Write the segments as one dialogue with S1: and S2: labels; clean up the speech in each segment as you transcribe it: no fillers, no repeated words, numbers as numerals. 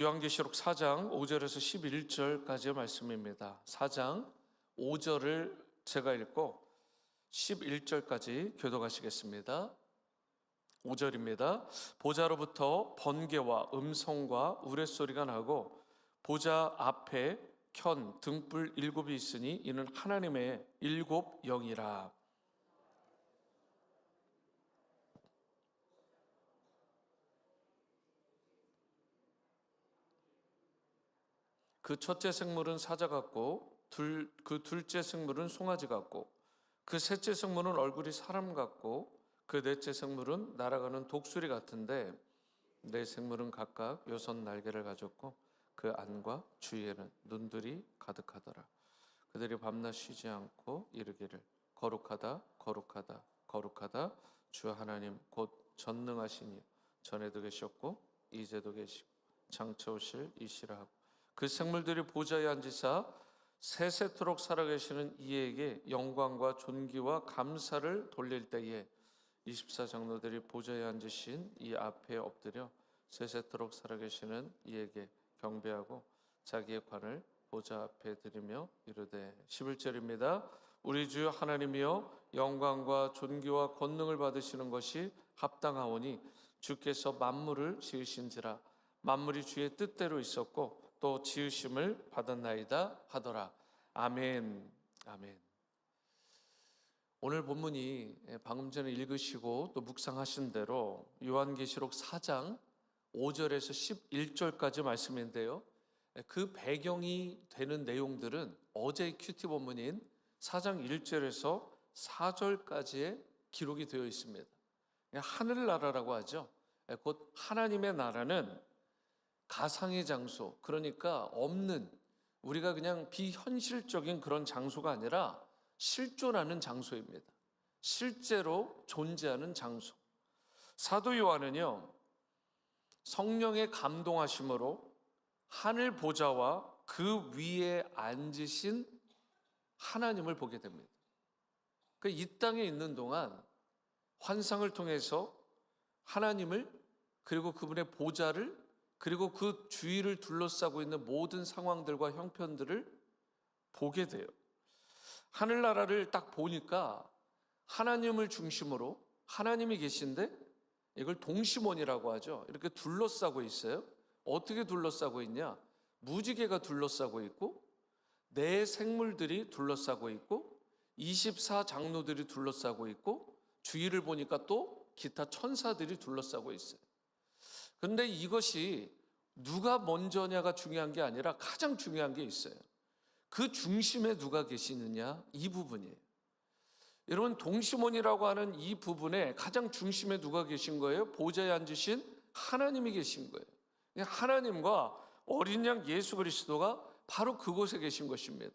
S1: 요한계시록 4장 5절에서 11절까지의 말씀입니다. 4장 5절을 제가 읽고 11절까지 교독하시겠습니다. 5절입니다. 보좌로부터 번개와 음성과 우레소리가 나고 보좌 앞에 켠 등불 7이 있으니 이는 하나님의 7 영이라. 그 첫째 생물은 사자 같고 그 둘째 생물은 송아지 같고 그 셋째 생물은 얼굴이 사람 같고 그 넷째 생물은 날아가는 독수리 같은데 네 생물은 각각 여섯 날개를 가졌고 그 안과 주위에는 눈들이 가득하더라. 그들이 밤낮 쉬지 않고 이르기를 거룩하다 거룩하다 거룩하다 주 하나님 곧 전능하시니 전에도 계셨고 이제도 계시고 장차 오실 이시라 하고 그 생물들이 보좌에 앉으사 세세토록 살아계시는 이에게 영광과 존귀와 감사를 돌릴 때에 24장로들이 보좌에 앉으신 이 앞에 엎드려 세세토록 살아계시는 이에게 경배하고 자기의 관을 보좌 앞에 드리며 이르되 11절입니다. 우리 주 하나님이여 영광과 존귀와 권능을 받으시는 것이 합당하오니 주께서 만물을 지으신지라 만물이 주의 뜻대로 있었고 또 지으심을 받았나이다 하더라. 아멘. 아멘. 오늘 본문이 방금 전에 읽으시고 또 묵상하신 대로 요한계시록 4장 5절에서 11절까지 말씀인데요. 그 배경이 되는 내용들은 어제의 큐티 본문인 4장 1절에서 4절까지의 기록이 되어 있습니다. 하늘나라라고 하죠. 곧 하나님의 나라는 가상의 장소, 그러니까 없는, 우리가 그냥 비현실적인 그런 장소가 아니라 실존하는 장소입니다. 실제로 존재하는 장소. 사도 요한은요, 성령의 감동하심으로 하늘 보좌와 그 위에 앉으신 하나님을 보게 됩니다. 이 땅에 있는 동안 환상을 통해서 하나님을, 그리고 그분의 보좌를, 그리고 그 주위를 둘러싸고 있는 모든 상황들과 형편들을 보게 돼요. 하늘나라를 딱 보니까 하나님을 중심으로 하나님이 계신데 이걸 동심원이라고 하죠. 이렇게 둘러싸고 있어요. 어떻게 둘러싸고 있냐? 무지개가 둘러싸고 있고 네 생물들이 둘러싸고 있고 24장로들이 둘러싸고 있고 주위를 보니까 또 기타 천사들이 둘러싸고 있어요. 그런데 이것이 누가 먼저냐가 중요한 게 아니라 가장 중요한 게 있어요. 그 중심에 누가 계시느냐, 이 부분이에요. 여러분, 동심원이라고 하는 이 부분에 가장 중심에 누가 계신 거예요? 보좌에 앉으신 하나님이 계신 거예요. 하나님과 어린 양 예수 그리스도가 바로 그곳에 계신 것입니다.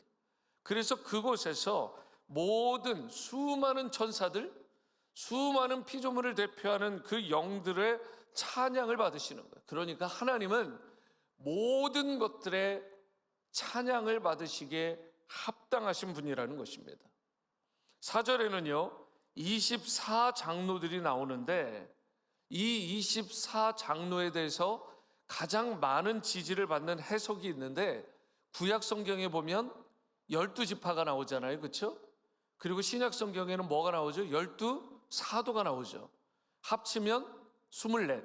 S1: 그래서 그곳에서 모든 수많은 천사들, 수많은 피조물을 대표하는 그 영들의 찬양을 받으시는 거예요. 그러니까 하나님은 모든 것들의 찬양을 받으시기에 합당하신 분이라는 것입니다. 4절에는요 24장로들이 나오는데 이 24장로에 대해서 가장 많은 지지를 받는 해석이 있는데 구약 성경에 보면 12지파가 나오잖아요, 그렇죠? 그리고 신약 성경에는 뭐가 나오죠? 12사도가 나오죠. 합치면 24.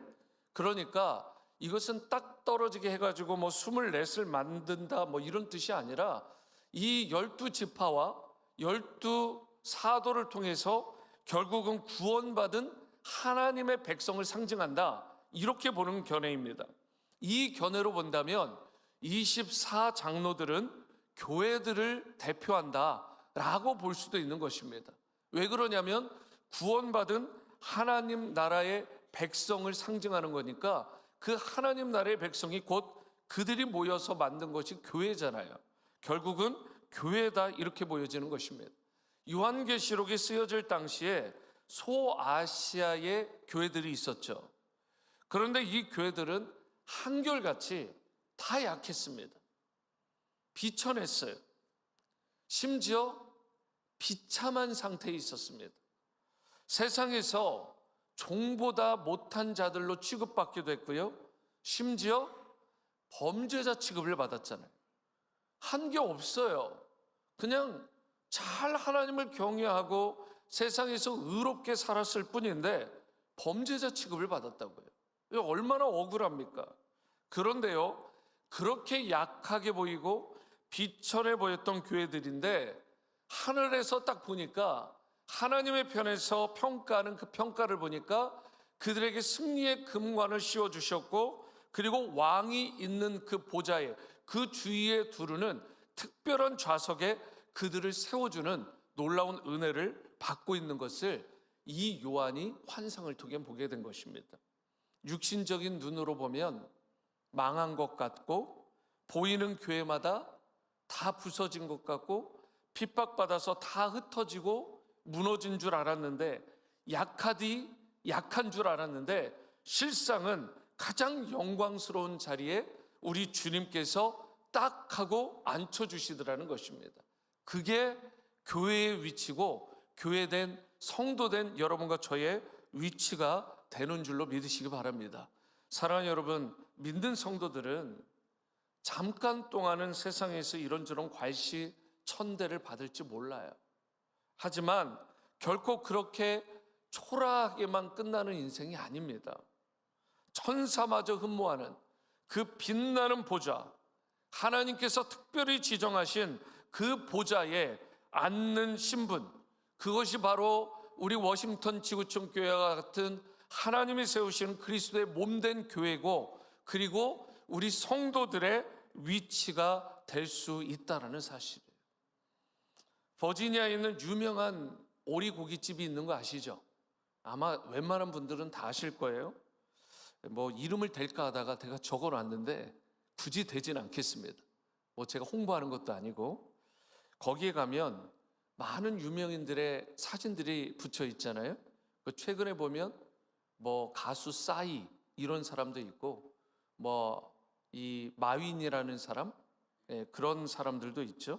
S1: 그러니까 이것은 딱 떨어지게 해가지고 24을 만든다 이런 뜻이 아니라 이 12지파와 12사도를 통해서 결국은 구원받은 하나님의 백성을 상징한다, 이렇게 보는 견해입니다. 이 견해로 본다면 24장로들은 교회들을 대표한다라고 볼 수도 있는 것입니다. 왜 그러냐면 구원받은 하나님 나라의 백성을 상징하는 거니까 그 하나님 나라의 백성이 곧 그들이 모여서 만든 것이 교회잖아요. 결국은 교회다, 이렇게 보여지는 것입니다. 요한계시록이 쓰여질 당시에 소아시아의 교회들이 있었죠. 그런데 이 교회들은 한결같이 다 약했습니다. 비천했어요. 심지어 비참한 상태에 있었습니다. 세상에서 종보다 못한 자들로 취급받기도 했고요. 심지어 범죄자 취급을 받았잖아요. 한 게 없어요. 그냥 잘 하나님을 경외하고 세상에서 의롭게 살았을 뿐인데 범죄자 취급을 받았다고요. 이거 얼마나 억울합니까? 그런데요, 그렇게 약하게 보이고 비천해 보였던 교회들인데 하늘에서 딱 보니까 하나님의 편에서 평가하는 그 평가를 보니까 그들에게 승리의 금관을 씌워주셨고, 그리고 왕이 있는 그 보좌에 그 주위에 두르는 특별한 좌석에 그들을 세워주는 놀라운 은혜를 받고 있는 것을 이 요한이 환상을 통해 보게 된 것입니다. 육신적인 눈으로 보면 망한 것 같고, 보이는 교회마다 다 부서진 것 같고, 핍박받아서 다 흩어지고 무너진 줄 알았는데, 약한 줄 알았는데 실상은 가장 영광스러운 자리에 우리 주님께서 딱 하고 앉혀주시더라는 것입니다. 그게 교회의 위치고 교회된 성도된 여러분과 저의 위치가 되는 줄로 믿으시기 바랍니다. 사랑하는 여러분, 믿는 성도들은 잠깐 동안은 세상에서 이런저런 괄시 천대를 받을지 몰라요. 하지만 결코 그렇게 초라하게만 끝나는 인생이 아닙니다. 천사마저 흠모하는 그 빛나는 보좌, 하나님께서 특별히 지정하신 그 보좌에 앉는 신분, 그것이 바로 우리 워싱턴 지구촌 교회와 같은 하나님이 세우신 그리스도의 몸된 교회고, 그리고 우리 성도들의 위치가 될 수 있다는 사실이에요. 버지니아에 있는 유명한 오리고기집이 있는 거 아시죠? 아마 웬만한 분들은 다 아실 거예요. 뭐 이름을 댈까 하다가 제가 적어놨는데 굳이 되진 않겠습니다. 뭐 제가 홍보하는 것도 아니고, 거기에 가면 많은 유명인들의 사진들이 붙여 있잖아요. 최근에 보면 뭐 가수 싸이 이런 사람도 있고, 뭐 이 마윈이라는 사람, 그런 사람들도 있죠.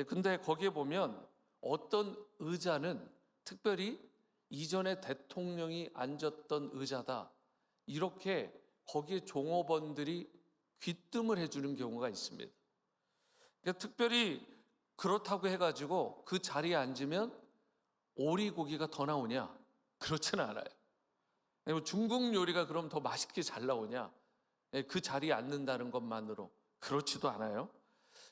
S1: 근데 거기에 보면 어떤 의자는 특별히 이전에 대통령이 앉았던 의자다, 이렇게 거기에 종업원들이 귀뜸을 해주는 경우가 있습니다. 그러니까 특별히 그렇다고 해가지고 그 자리에 앉으면 오리고기가 더 나오냐? 그렇지는 않아요. 중국 요리가 그럼 더 맛있게 잘 나오냐? 그 자리에 앉는다는 것만으로 그렇지도 않아요.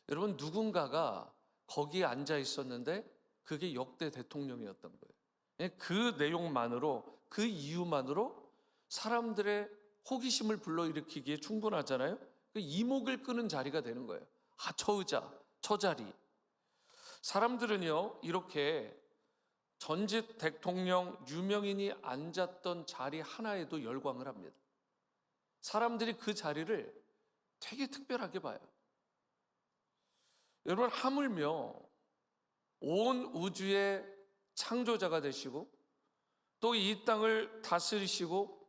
S1: 여러분, 누군가가 거기에 앉아 있었는데 그게 역대 대통령이었던 거예요. 그 내용만으로, 그 이유만으로 사람들의 호기심을 불러일으키기에 충분하잖아요. 그 이목을 끄는 자리가 되는 거예요. 아, 저 의자, 저 자리. 사람들은요, 이렇게 전직 대통령, 유명인이 앉았던 자리 하나에도 열광을 합니다. 사람들이 그 자리를 되게 특별하게 봐요. 여러분, 하물며 온 우주의 창조자가 되시고 또 이 땅을 다스리시고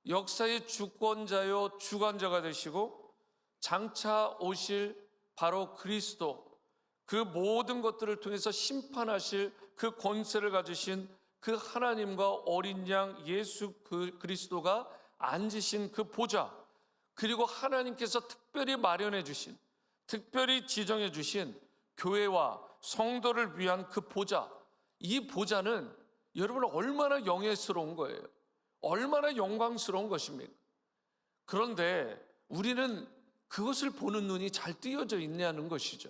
S1: 역사의 주권자요 주관자가 되시고 장차 오실 바로 그리스도, 그 모든 것들을 통해서 심판하실 그 권세를 가지신 그 하나님과 어린 양 예수 그리스도가 앉으신 그 보좌, 그리고 하나님께서 특별히 마련해 주신, 특별히 지정해 주신 교회와 성도를 위한 그 보좌, 이 보좌는 여러분 얼마나 영예스러운 거예요. 얼마나 영광스러운 것입니까? 그런데 우리는 그것을 보는 눈이 잘 띄어져 있냐는 것이죠.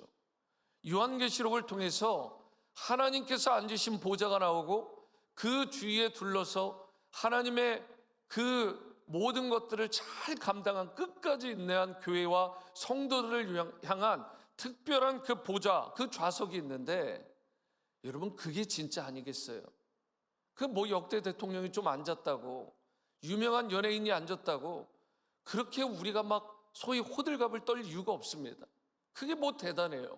S1: 요한계시록을 통해서 하나님께서 앉으신 보좌가 나오고 그 주위에 둘러서 하나님의 그 모든 것들을 잘 감당한 끝까지 인내한 교회와 성도들을 향한 특별한 그 보좌, 그 좌석이 있는데, 여러분 그게 진짜 아니겠어요? 그 뭐 역대 대통령이 좀 앉았다고, 유명한 연예인이 앉았다고 그렇게 우리가 막 소위 호들갑을 떨 이유가 없습니다. 그게 뭐 대단해요.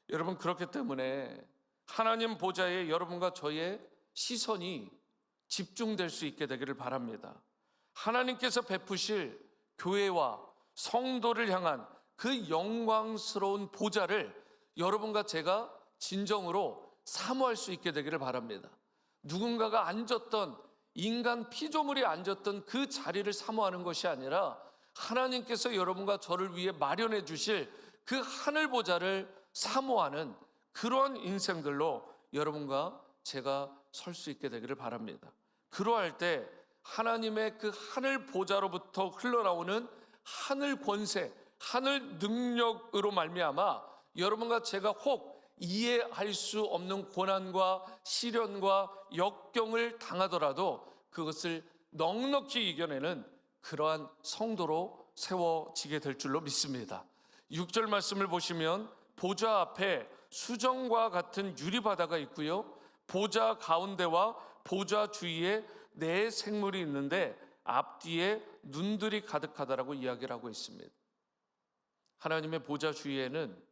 S1: 여러분, 그렇기 때문에 하나님 보좌에 여러분과 저의 시선이 집중될 수 있게 되기를 바랍니다. 하나님께서 베푸실 교회와 성도를 향한 그 영광스러운 보좌를 여러분과 제가 진정으로 사모할 수 있게 되기를 바랍니다. 누군가가 앉았던, 인간 피조물이 앉았던 그 자리를 사모하는 것이 아니라 하나님께서 여러분과 저를 위해 마련해 주실 그 하늘 보좌를 사모하는 그러한 인생들로 여러분과 제가 설 수 있게 되기를 바랍니다. 그러할 때 하나님의 그 하늘 보좌로부터 흘러나오는 하늘 권세, 하늘 능력으로 말미암아 여러분과 제가 혹 이해할 수 없는 고난과 시련과 역경을 당하더라도 그것을 넉넉히 이겨내는 그러한 성도로 세워지게 될 줄로 믿습니다. 6절 말씀을 보시면 보좌 앞에 수정과 같은 유리바다가 있고요, 보좌 가운데와 보좌 주위에 네 생물이 있는데 앞뒤에 눈들이 가득하다라고 이야기를 하고 있습니다. 하나님의 보좌 주위에는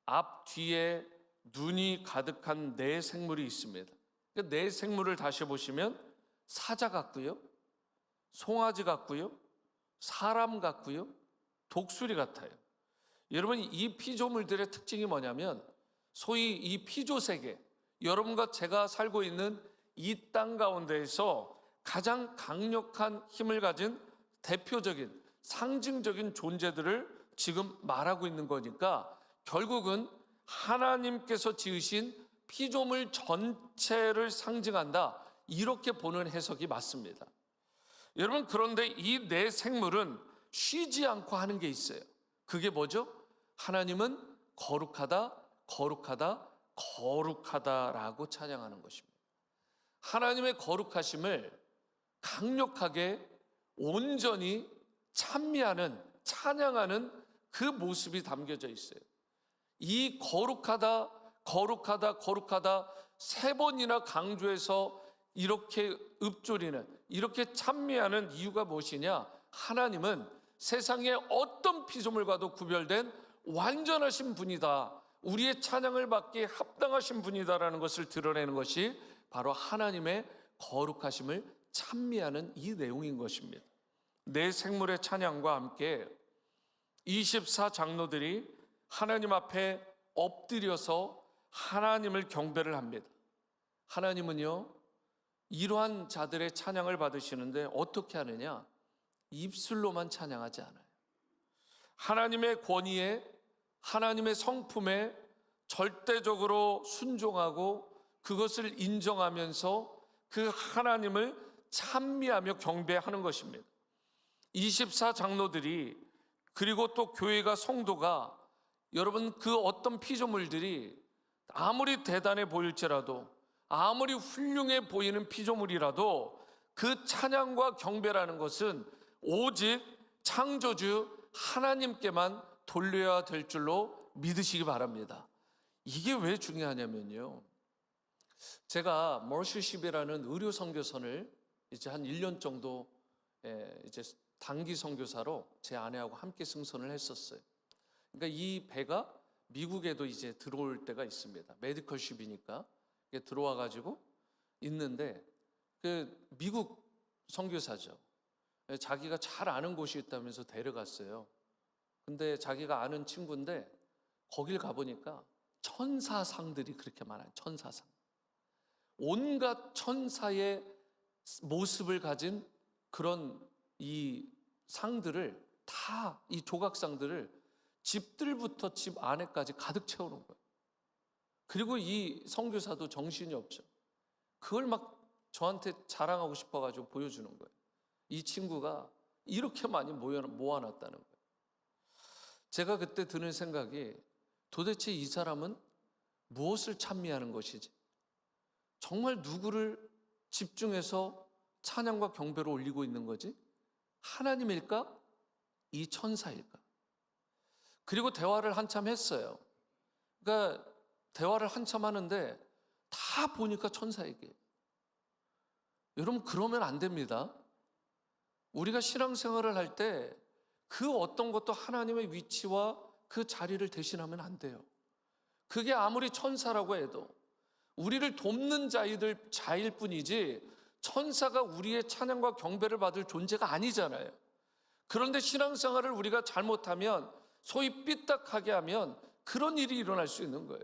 S1: 앞뒤에 눈이 가득한 네 생물이 있습니다. 그 네 생물을 다시 보시면 사자 같고요, 송아지 같고요, 사람 같고요, 독수리 같아요. 여러분, 이 피조물들의 특징이 뭐냐면 소위 이 피조세계, 여러분과 제가 살고 있는 이 땅 가운데에서 가장 강력한 힘을 가진 대표적인 상징적인 존재들을 지금 말하고 있는 거니까 결국은 하나님께서 지으신 피조물 전체를 상징한다, 이렇게 보는 해석이 맞습니다. 여러분, 그런데 이 네 생물은 쉬지 않고 하는 게 있어요. 그게 뭐죠? 하나님은 거룩하다, 거룩하다, 거룩하다라고 찬양하는 것입니다. 하나님의 거룩하심을 강력하게 온전히 찬미하는, 찬양하는 그 모습이 담겨져 있어요. 이 거룩하다, 거룩하다, 거룩하다 세 번이나 강조해서 이렇게 읊조리는, 이렇게 찬미하는 이유가 무엇이냐? 하나님은 세상의 어떤 피조물과도 구별된 완전하신 분이다, 우리의 찬양을 받기에 합당하신 분이다라는 것을 드러내는 것이 바로 하나님의 거룩하심을 찬미하는 이 내용인 것입니다. 네 생물의 찬양과 함께 24장로들이 하나님 앞에 엎드려서 하나님을 경배를 합니다. 하나님은요, 이러한 자들의 찬양을 받으시는데 어떻게 하느냐? 입술로만 찬양하지 않아요. 하나님의 권위에, 하나님의 성품에 절대적으로 순종하고 그것을 인정하면서 그 하나님을 찬미하며 경배하는 것입니다. 24장로들이, 그리고 또 교회가, 성도가, 여러분, 그 어떤 피조물들이 아무리 대단해 보일지라도, 아무리 훌륭해 보이는 피조물이라도 그 찬양과 경배라는 것은 오직 창조주 하나님께만 돌려야 될 줄로 믿으시기 바랍니다. 이게 왜 중요하냐면요, 제가 머시십이라는 의료 선교선을 이제 한 1년 정도 이제 단기 선교사로 제 아내하고 함께 승선을 했었어요. 그러니까 이 배가 미국에도 이제 들어올 때가 있습니다. 메디컬십이니까 들어와 가지고 있는데, 그 미국 선교사죠. 자기가 잘 아는 곳이 있다면서 데려갔어요. 근데 자기가 아는 친구인데 거길 가보니까 천사상들이 그렇게 많아요. 천사상. 온갖 천사의 모습을 가진 그런 이 상들을 다, 이 조각상들을 집들부터 집 안에까지 가득 채우는 거예요. 그리고 이 선교사도 정신이 없죠. 그걸 막 저한테 자랑하고 싶어가지고 보여주는 거예요. 이 친구가 이렇게 많이 모아놨다는 거예요. 제가 그때 드는 생각이, 도대체 이 사람은 무엇을 찬미하는 것이지? 정말 누구를 집중해서 찬양과 경배로 올리고 있는 거지? 하나님일까? 이 천사일까? 그리고 대화를 한참 했어요. 그러니까 대화를 한참 하는데 다 보니까 천사 얘기예요. 여러분, 그러면 안 됩니다. 우리가 신앙생활을 할 때 그 어떤 것도 하나님의 위치와 그 자리를 대신하면 안 돼요. 그게 아무리 천사라고 해도 우리를 돕는 자일 뿐이지 천사가 우리의 찬양과 경배를 받을 존재가 아니잖아요. 그런데 신앙생활을 우리가 잘못하면, 소위 삐딱하게 하면 그런 일이 일어날 수 있는 거예요.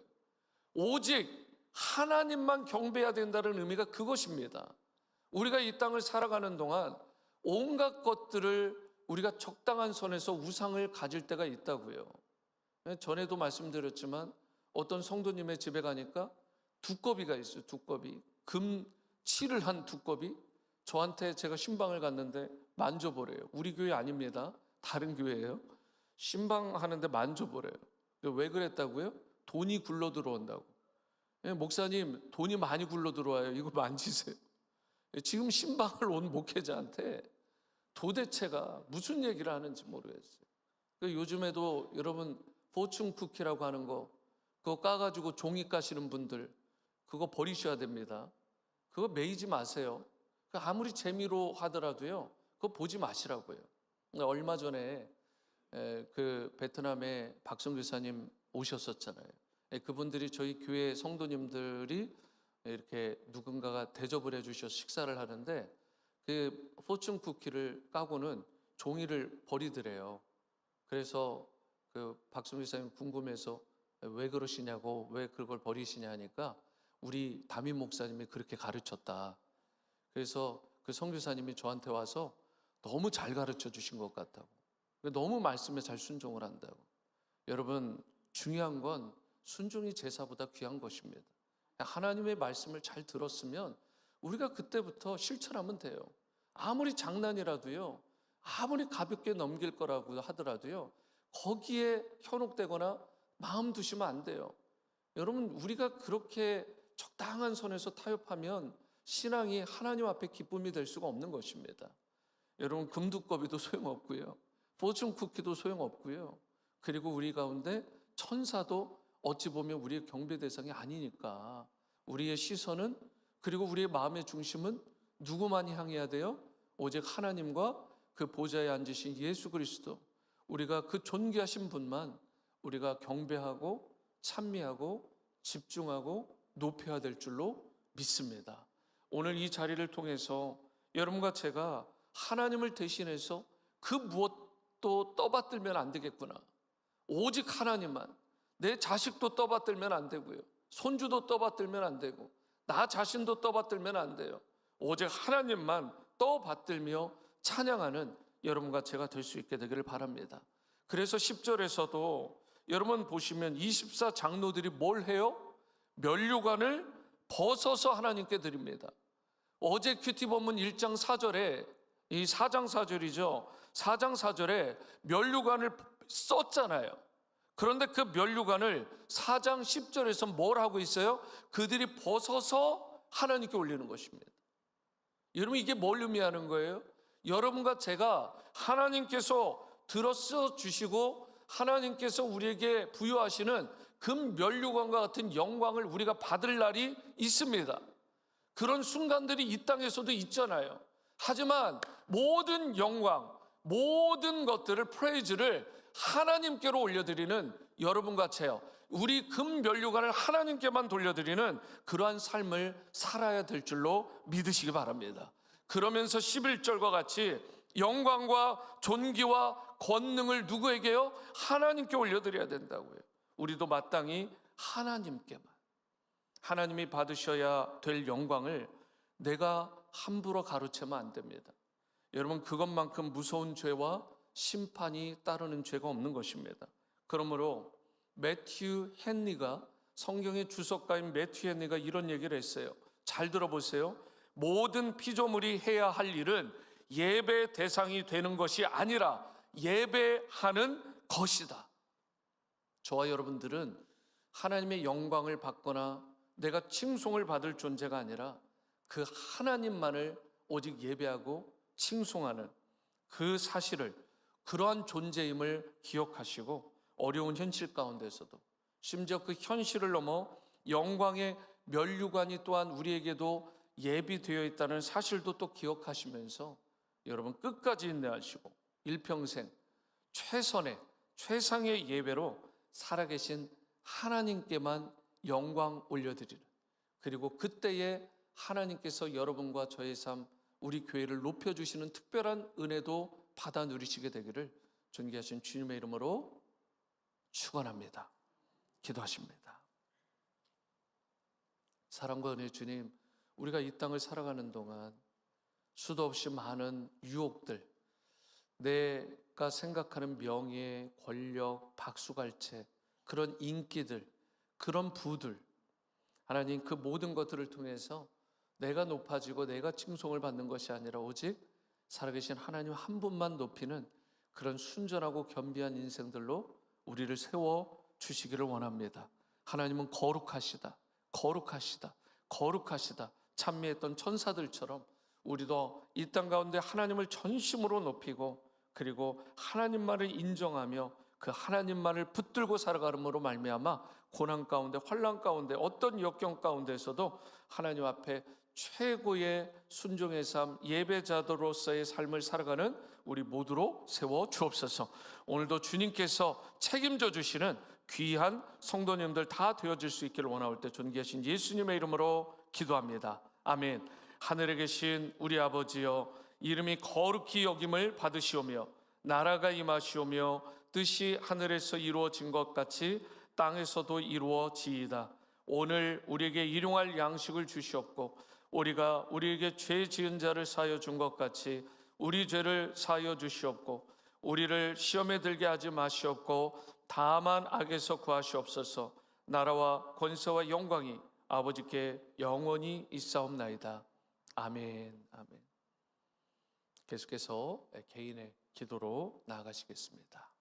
S1: 오직 하나님만 경배해야 된다는 의미가 그것입니다. 우리가 이 땅을 살아가는 동안 온갖 것들을 우리가 적당한 선에서 우상을 가질 때가 있다고요. 전에도 말씀드렸지만 어떤 성도님의 집에 가니까 두꺼비가 있어요. 두꺼비, 금칠을 한 두꺼비. 저한테 제가 신방을 갔는데 만져보래요. 우리 교회 아닙니다. 다른 교회예요. 신방하는데 만져보래요. 왜 그랬다고요? 돈이 굴러 들어온다고. 목사님, 돈이 많이 굴러 들어와요. 이거 만지세요. 지금 신방을 온 목회자한테 도대체가 무슨 얘기를 하는지 모르겠어요. 요즘에도 여러분 포춘 쿠키라고 하는 거, 그거 까가지고 종이 까시는 분들, 그거 버리셔야 됩니다. 그거 매이지 마세요. 아무리 재미로 하더라도요, 그거 보지 마시라고요. 얼마 전에 그 베트남에 박성 교사님 오셨었잖아요. 그분들이 저희 교회 성도님들이 이렇게 누군가가 대접을 해주셔서 식사를 하는데 그 포춘 쿠키를 까고는 종이를 버리더래요. 그래서 그 박성 교사님 궁금해서 왜 그러시냐고, 왜 그걸 버리시냐 하니까 우리 담임 목사님이 그렇게 가르쳤다. 그래서 그 선교사님이 저한테 와서 너무 잘 가르쳐 주신 것 같다고, 너무 말씀에 잘 순종을 한다고. 여러분, 중요한 건 순종이 제사보다 귀한 것입니다. 하나님의 말씀을 잘 들었으면 우리가 그때부터 실천하면 돼요. 아무리 장난이라도요, 아무리 가볍게 넘길 거라고 하더라도요, 거기에 현혹되거나 마음 두시면 안 돼요. 여러분, 우리가 그렇게 적당한 선에서 타협하면 신앙이 하나님 앞에 기쁨이 될 수가 없는 것입니다. 여러분, 금두꺼비도 소용없고요, 포춘 쿠키도 소용없고요, 그리고 우리 가운데 천사도 어찌 보면 우리의 경배 대상이 아니니까 우리의 시선은, 그리고 우리의 마음의 중심은 누구만 향해야 돼요? 오직 하나님과 그 보좌에 앉으신 예수 그리스도, 우리가 그 존귀하신 분만 우리가 경배하고 찬미하고 집중하고 높여야 될 줄로 믿습니다. 오늘 이 자리를 통해서 여러분과 제가 하나님을 대신해서 그 무엇도 떠받들면 안 되겠구나. 오직 하나님만. 내 자식도 떠받들면 안 되고요, 손주도 떠받들면 안 되고, 나 자신도 떠받들면 안 돼요. 오직 하나님만 떠받들며 찬양하는 여러분과 제가 될 수 있게 되기를 바랍니다. 그래서 10절에서도 여러분 보시면 24장로들이 뭘 해요? 면류관을 벗어서 하나님께 드립니다. 어제 큐티 본문 1장 4절에, 이 4장 4절이죠. 4장 4절에 면류관을 썼잖아요. 그런데 그 면류관을 4장 10절에서 뭘 하고 있어요? 그들이 벗어서 하나님께 올리는 것입니다. 여러분, 이게 뭘 의미하는 거예요? 여러분과 제가 하나님께서 들어써 주시고 하나님께서 우리에게 부여하시는 금 면류관과 같은 영광을 우리가 받을 날이 있습니다. 그런 순간들이 이 땅에서도 있잖아요. 하지만 모든 영광, 모든 것들을, 프레이즈를 하나님께로 올려드리는 여러분과 저요, 우리 금 면류관을 하나님께만 돌려드리는 그러한 삶을 살아야 될 줄로 믿으시기 바랍니다. 그러면서 11절과 같이 영광과 존귀와 권능을 누구에게요? 하나님께 올려드려야 된다고요. 우리도 마땅히 하나님께만, 하나님이 받으셔야 될 영광을 내가 함부로 가로채면 안 됩니다. 여러분, 그것만큼 무서운 죄와 심판이 따르는 죄가 없는 것입니다. 그러므로 매튜 헨리가, 성경의 주석가인 매튜 헨리가 이런 얘기를 했어요. 잘 들어보세요. 모든 피조물이 해야 할 일은 예배 대상이 되는 것이 아니라 예배하는 것이다. 저와 여러분들은 하나님의 영광을 받거나 내가 칭송을 받을 존재가 아니라 그 하나님만을 오직 예배하고 칭송하는 그 사실을, 그러한 존재임을 기억하시고 어려운 현실 가운데서도, 심지어 그 현실을 넘어 영광의 면류관이 또한 우리에게도 예비되어 있다는 사실도 또 기억하시면서 여러분 끝까지 인내하시고 일평생 최선의, 최상의 예배로 살아계신 하나님께만 영광 올려드리는, 그리고 그때에 하나님께서 여러분과 저의 삶, 우리 교회를 높여주시는 특별한 은혜도 받아 누리시게 되기를 존귀하신 주님의 이름으로 축원합니다. 기도하십니다. 사랑과 은혜의 주님, 우리가 이 땅을 살아가는 동안 수도 없이 많은 유혹들, 내가 생각하는 명예, 권력, 박수갈채, 그런 인기들, 그런 부들, 하나님 그 모든 것들을 통해서 내가 높아지고 내가 칭송을 받는 것이 아니라 오직 살아계신 하나님 한 분만 높이는 그런 순전하고 겸비한 인생들로 우리를 세워 주시기를 원합니다. 하나님은 거룩하시다, 거룩하시다, 거룩하시다. 찬미했던 천사들처럼 우리도 이 땅 가운데 하나님을 전심으로 높이고, 그리고 하나님만을 인정하며 그 하나님만을 붙들고 살아가므로 말미암아 고난 가운데, 환난 가운데, 어떤 역경 가운데서도 하나님 앞에 최고의 순종의 삶, 예배자들로서의 삶을 살아가는 우리 모두로 세워 주옵소서. 오늘도 주님께서 책임져 주시는 귀한 성도님들 다 되어질 수 있기를 원하올 때 존귀하신 예수님의 이름으로 기도합니다. 아멘. 하늘에 계신 우리 아버지여, 이름이 거룩히 여김을 받으시오며 나라가 임하시오며 뜻이 하늘에서 이루어진 것 같이 땅에서도 이루어지이다. 오늘 우리에게 일용할 양식을 주시옵고, 우리가 우리에게 죄 지은 자를 사하여 준 것 같이 우리 죄를 사하여 주시옵고, 우리를 시험에 들게 하지 마시옵고 다만 악에서 구하시옵소서. 나라와 권세와 영광이 아버지께 영원히 있사옵나이다. 아멘. 아멘. 계속해서 개인의 기도로 나아가시겠습니다.